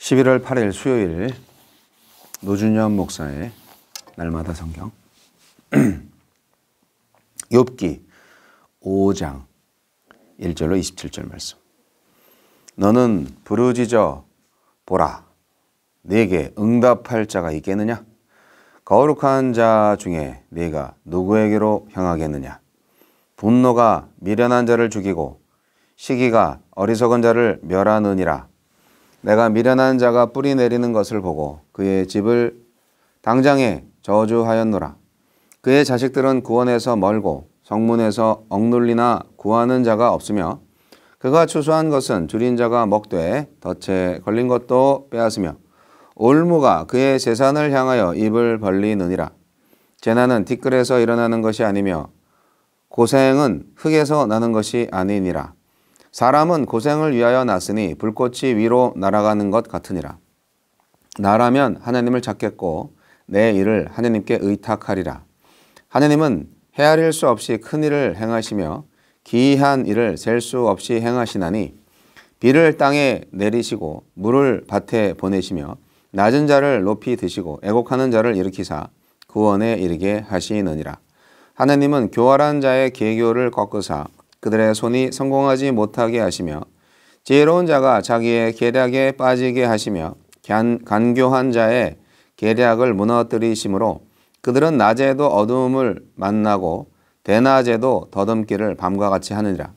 11월 8일 수요일 노준현 목사의 날마다 성경 욥기 5장 1절로 27절 말씀. 너는 부르짖어 보라, 네게 응답할 자가 있겠느냐? 거룩한 자 중에 네가 누구에게로 향하겠느냐? 분노가 미련한 자를 죽이고 시기가 어리석은 자를 멸하느니라. 내가 미련한 자가 뿌리 내리는 것을 보고 그의 집을 당장에 저주하였노라. 그의 자식들은 구원에서 멀고 성문에서 억눌리나 구하는 자가 없으며 그가 추수한 것은 줄인 자가 먹되 덫에 걸린 것도 빼앗으며 올무가 그의 재산을 향하여 입을 벌리느니라. 재난은 티끌에서 일어나는 것이 아니며 고생은 흙에서 나는 것이 아니니라. 사람은 고생을 위하여 났으니 불꽃이 위로 날아가는 것 같으니라. 나라면 하나님을 찾겠고 내 일을 하나님께 의탁하리라. 하나님은 헤아릴 수 없이 큰 일을 행하시며 기이한 일을 셀 수 없이 행하시나니 비를 땅에 내리시고 물을 밭에 보내시며 낮은 자를 높이 드시고 애곡하는 자를 일으키사 구원에 이르게 하시느니라. 하나님은 교활한 자의 계교를 꺾으사 그들의 손이 성공하지 못하게 하시며 지혜로운 자가 자기의 계략에 빠지게 하시며 간교한 자의 계략을 무너뜨리심으로 그들은 낮에도 어두움을 만나고 대낮에도 더듬기를 밤과 같이 하느니라.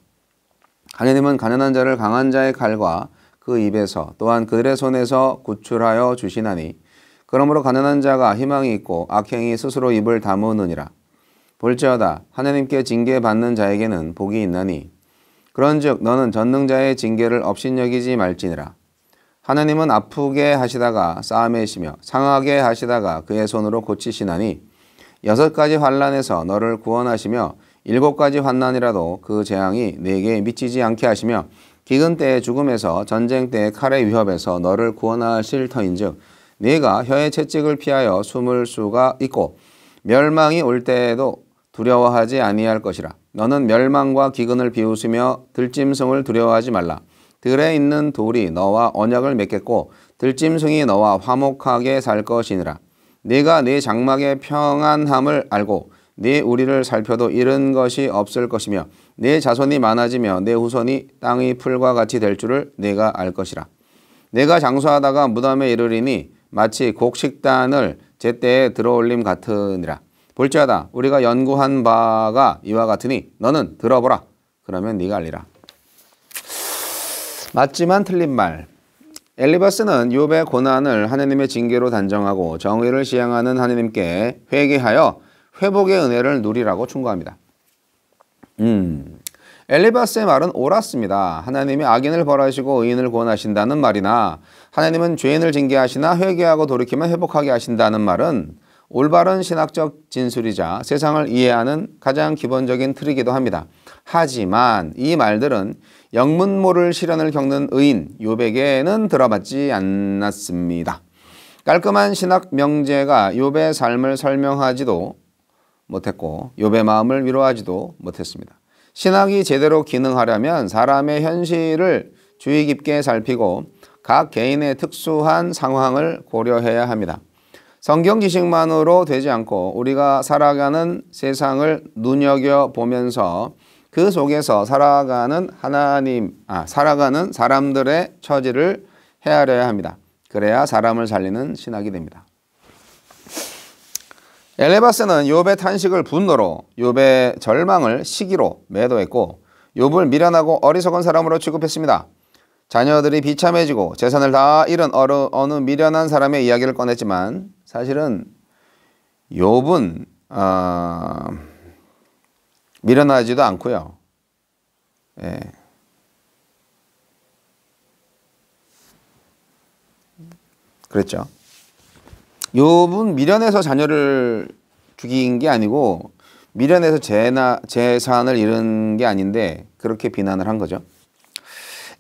하나님은 가난한 자를 강한 자의 칼과 그 입에서 또한 그들의 손에서 구출하여 주시나니 그러므로 가난한 자가 희망이 있고 악행이 스스로 입을 다무느니라. 볼지어다 하나님께 징계받는 자에게는 복이 있나니 그런즉 너는 전능자의 징계를 업신여기지 말지니라. 하나님은 아프게 하시다가 싸매시며 상하게 하시다가 그의 손으로 고치시나니 6가지 환난에서 너를 구원하시며 7가지 환난이라도 그 재앙이 네게 미치지 않게 하시며 기근 때의 죽음에서 전쟁 때의 칼의 위협에서 너를 구원하실 터인즉 네가 혀의 채찍을 피하여 숨을 수가 있고 멸망이 올 때에도 두려워하지 아니할 것이라. 너는 멸망과 기근을 비웃으며 들짐승을 두려워하지 말라. 들에 있는 돌이 너와 언약을 맺겠고 들짐승이 너와 화목하게 살 것이니라. 네가 네 장막의 평안함을 알고 네 우리를 살펴도 잃은 것이 없을 것이며 네 자손이 많아지며 네 후손이 땅의 풀과 같이 될 줄을 네가 알 것이라. 네가 장수하다가 무덤에 이르리니 마치 곡식단을 제때에 들어올림 같으니라. 볼지어다 우리가 연구한 바가 이와 같으니 너는 들어보라. 그러면 네가 알리라. 맞지만 틀린 말. 엘리바스는 욥의 고난을 하나님의 징계로 단정하고 정의를 시행하는 하나님께 회개하여 회복의 은혜를 누리라고 충고합니다. 엘리바스의 말은 옳았습니다. 하나님이 악인을 벌하시고 의인을 구원하신다는 말이나 하나님은 죄인을 징계하시나 회개하고 돌이키면 회복하게 하신다는 말은 올바른 신학적 진술이자 세상을 이해하는 가장 기본적인 틀이기도 합니다. 하지만 이 말들은 영문모를 시련을 겪는 의인 욥에게는 들어맞지 않았습니다. 깔끔한 신학 명제가 욥의 삶을 설명하지도 못했고 욥의 마음을 위로하지도 못했습니다. 신학이 제대로 기능하려면 사람의 현실을 주의 깊게 살피고 각 개인의 특수한 상황을 고려해야 합니다. 성경 지식만으로 되지 않고 우리가 살아가는 세상을 눈여겨보면서 그 속에서 살아가는 사람들의 처지를 헤아려야 합니다. 그래야 사람을 살리는 신학이 됩니다. 엘리바스는 욥의 탄식을 분노로, 욥의 절망을 시기로 매도했고 욥을 미련하고 어리석은 사람으로 취급했습니다. 자녀들이 비참해지고 재산을 다 잃은 어느 미련한 사람의 이야기를 꺼냈지만 사실은 욥은 미련하지도 않고요. 예. 그랬죠. 욥은 미련해서 자녀를 죽인 게 아니고 미련해서 재산을 잃은 게 아닌데 그렇게 비난을 한 거죠.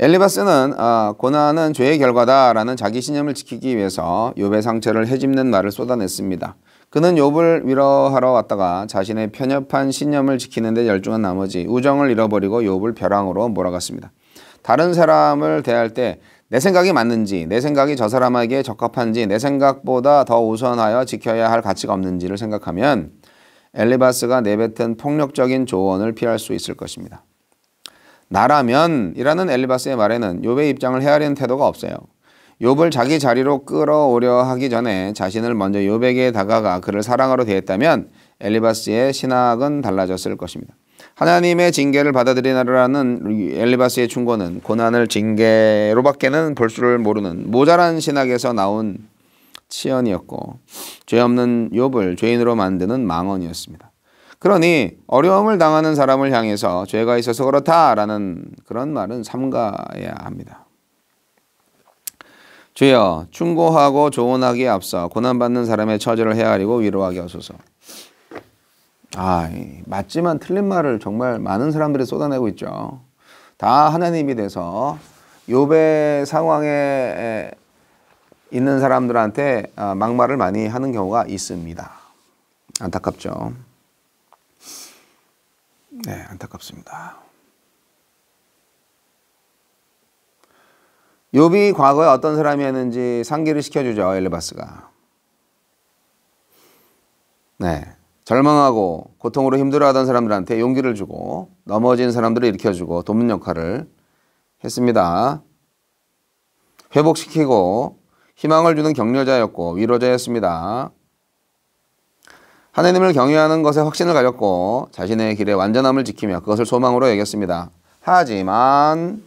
엘리바스는 고난은 죄의 결과다라는 자기 신념을 지키기 위해서 욥의 상처를 헤집는 말을 쏟아냈습니다. 그는 욥을 위로하러 왔다가 자신의 편협한 신념을 지키는 데 열중한 나머지 우정을 잃어버리고 욥을 벼랑으로 몰아갔습니다. 다른 사람을 대할 때 내 생각이 맞는지, 내 생각이 저 사람에게 적합한지, 내 생각보다 더 우선하여 지켜야 할 가치가 없는지를 생각하면 엘리바스가 내뱉은 폭력적인 조언을 피할 수 있을 것입니다. 나라면 이라는 엘리바스의 말에는 욥의 입장을 헤아리는 태도가 없어요. 욥을 자기 자리로 끌어오려 하기 전에 자신을 먼저 욥에게 다가가 그를 사랑하러 대했다면 엘리바스의 신학은 달라졌을 것입니다. 하나님의 징계를 받아들이라는 엘리바스의 충고는 고난을 징계로밖에는 볼 수를 모르는 모자란 신학에서 나온 치언이었고 죄 없는 욥을 죄인으로 만드는 망언이었습니다. 그러니 어려움을 당하는 사람을 향해서 죄가 있어서 그렇다라는 그런 말은 삼가해야 합니다. 주여, 충고하고 조언하기에 앞서 고난받는 사람의 처지를 헤아리고 위로하게 하소서. 맞지만 틀린 말을 정말 많은 사람들이 쏟아내고 있죠. 다 하나님이 돼서 욥의 상황에 있는 사람들한테 막말을 많이 하는 경우가 있습니다. 안타깝죠. 네, 안타깝습니다. 욥이 과거에 어떤 사람이었는지 상기를 시켜주죠, 엘리바스가. 네, 절망하고 고통으로 힘들어하던 사람들한테 용기를 주고 넘어진 사람들을 일으켜주고 돕는 역할을 했습니다. 회복시키고 희망을 주는 격려자였고 위로자였습니다. 하나님을 경외하는 것에 확신을 가졌고 자신의 길에 완전함을 지키며 그것을 소망으로 여겼습니다. 하지만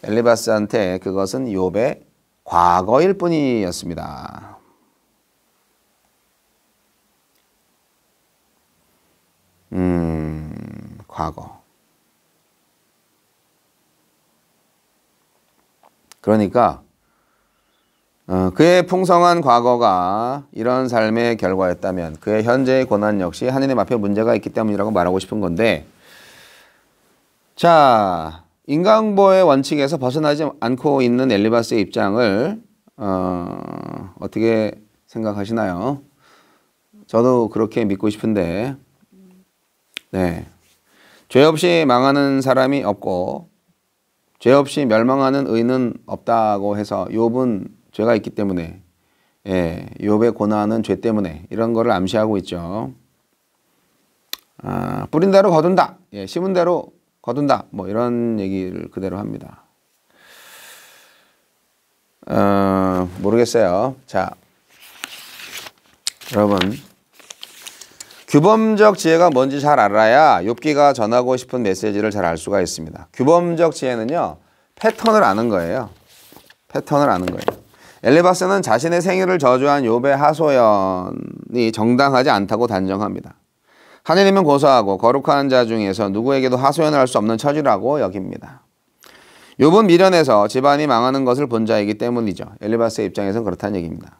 엘리바스한테 그것은 욥의 과거일 뿐이었습니다. 과거. 그러니까 그의 풍성한 과거가 이런 삶의 결과였다면 그의 현재의 고난 역시 하나님 앞에 문제가 있기 때문이라고 말하고 싶은 건데, 자, 인간보호의 원칙에서 벗어나지 않고 있는 엘리바스의 입장을 어떻게 생각하시나요? 저도 그렇게 믿고 싶은데, 네, 죄 없이 망하는 사람이 없고 죄 없이 멸망하는 의는 없다고 해서 욥은 죄가 있기 때문에, 욥의 고난은 죄 때문에 이런 거를 암시하고 있죠. 뿌린 대로 거둔다, 심은 대로 거둔다, 뭐 이런 얘기를 그대로 합니다. 모르겠어요. 자, 여러분, 규범적 지혜가 뭔지 잘 알아야 욥기가 전하고 싶은 메시지를 잘 알 수가 있습니다. 규범적 지혜는요, 패턴을 아는 거예요. 패턴을 아는 거예요. 엘리바스는 자신의 생일을 저주한 욥의 하소연이 정당하지 않다고 단정합니다. 하느님은 고소하고 거룩한 자 중에서 누구에게도 하소연을 할 수 없는 처지라고 여깁니다. 욥은 미련해서 집안이 망하는 것을 본 자이기 때문이죠. 엘리바스의 입장에서는 그렇다는 얘기입니다.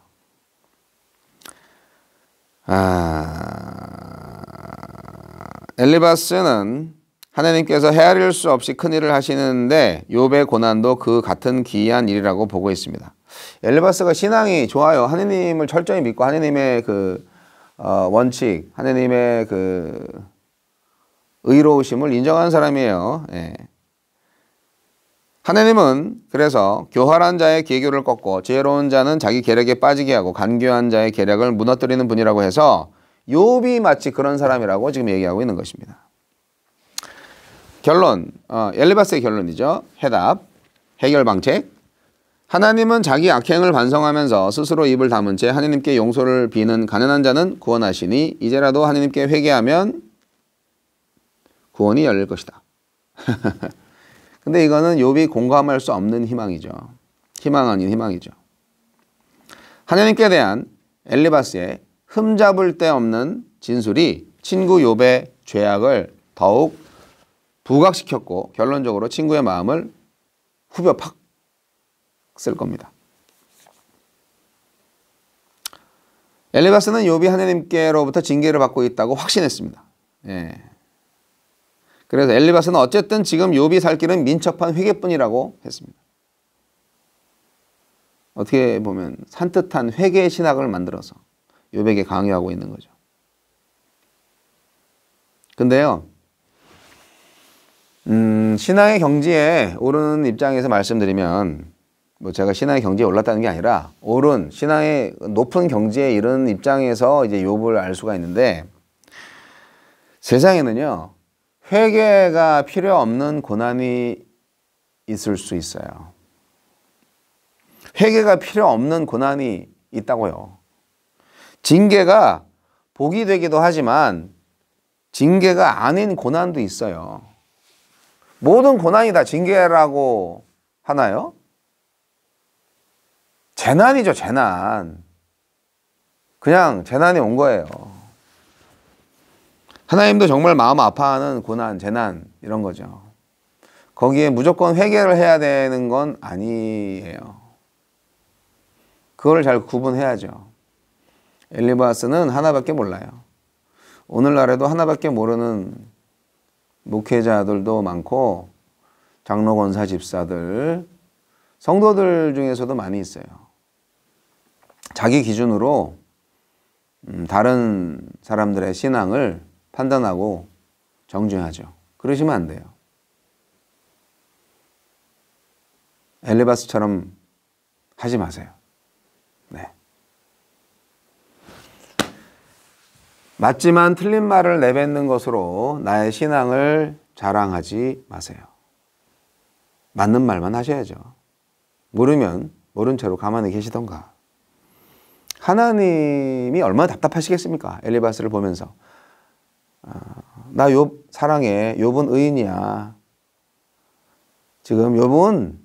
엘리바스는 하나님께서 헤아릴 수 없이 큰일을 하시는데 욥의 고난도 그 같은 기이한 일이라고 보고 있습니다. 엘리바스가 신앙이 좋아요. 하나님을 철저히 믿고 하나님의 그 원칙, 하나님의 그 의로우심을 인정하는 사람이에요. 하나님은 그래서 교활한 자의 계교를 꺾고 지혜로운 자는 자기 계략에 빠지게 하고 간교한 자의 계략을 무너뜨리는 분이라고 해서 욥이 마치 그런 사람이라고 지금 얘기하고 있는 것입니다. 결론, 엘리바스의 결론이죠. 해답, 해결 방책. 하나님은 자기 악행을 반성하면서 스스로 입을 다문 채 하나님께 용서를 비는 가난한 자는 구원하시니 이제라도 하나님께 회개하면 구원이 열릴 것이다. 근데 이거는 욥이 공감할 수 없는 희망이죠. 희망 아닌 희망이죠. 하나님께 대한 엘리바스의 흠잡을 데 없는 진술이 친구 욥의 죄악을 더욱 부각시켰고 결론적으로 친구의 마음을 후벼 팍 쓸 겁니다. 엘리바스는 욥이 하나님께로부터 징계를 받고 있다고 확신했습니다. 그래서 엘리바스는 어쨌든 지금 욥이 살 길은 민첩한 회개뿐이라고 했습니다. 어떻게 보면 산뜻한 회개 신학을 만들어서 욥에게 강요하고 있는 거죠. 근데요, 신앙의 경지에 오르는 입장에서 말씀드리면 뭐 제가 신앙의 경지에 올랐다는 게 아니라 옳은 신앙의 높은 경지에 이른 입장에서 이제 욥을 알 수가 있는데, 세상에는요 회개가 필요 없는 고난이 있을 수 있어요. 회개가 필요 없는 고난이 있다고요. 징계가 복이 되기도 하지만 징계가 아닌 고난도 있어요. 모든 고난이 다 징계라고 하나요? 재난이죠, 재난. 그냥 재난이 온 거예요. 하나님도 정말 마음 아파하는 고난, 재난 이런 거죠. 거기에 무조건 회개를 해야 되는 건 아니에요. 그걸 잘 구분해야죠. 엘리바스는 하나밖에 몰라요. 오늘날에도 하나밖에 모르는 목회자들도 많고 장로 권사 집사들, 성도들 중에서도 많이 있어요. 자기 기준으로 다른 사람들의 신앙을 판단하고 정죄하죠. 그러시면 안 돼요. 엘리바스처럼 하지 마세요. 네. 맞지만 틀린 말을 내뱉는 것으로 나의 신앙을 자랑하지 마세요. 맞는 말만 하셔야죠. 모르면 모른 채로 가만히 계시던가. 하나님이 얼마나 답답하시겠습니까? 엘리바스를 보면서. 나 욥 사랑해. 욥은 의인이야. 지금 욥은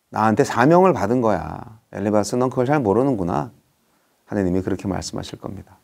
나한테 사명을 받은 거야. 엘리바스 넌 그걸 잘 모르는구나. 하나님이 그렇게 말씀하실 겁니다.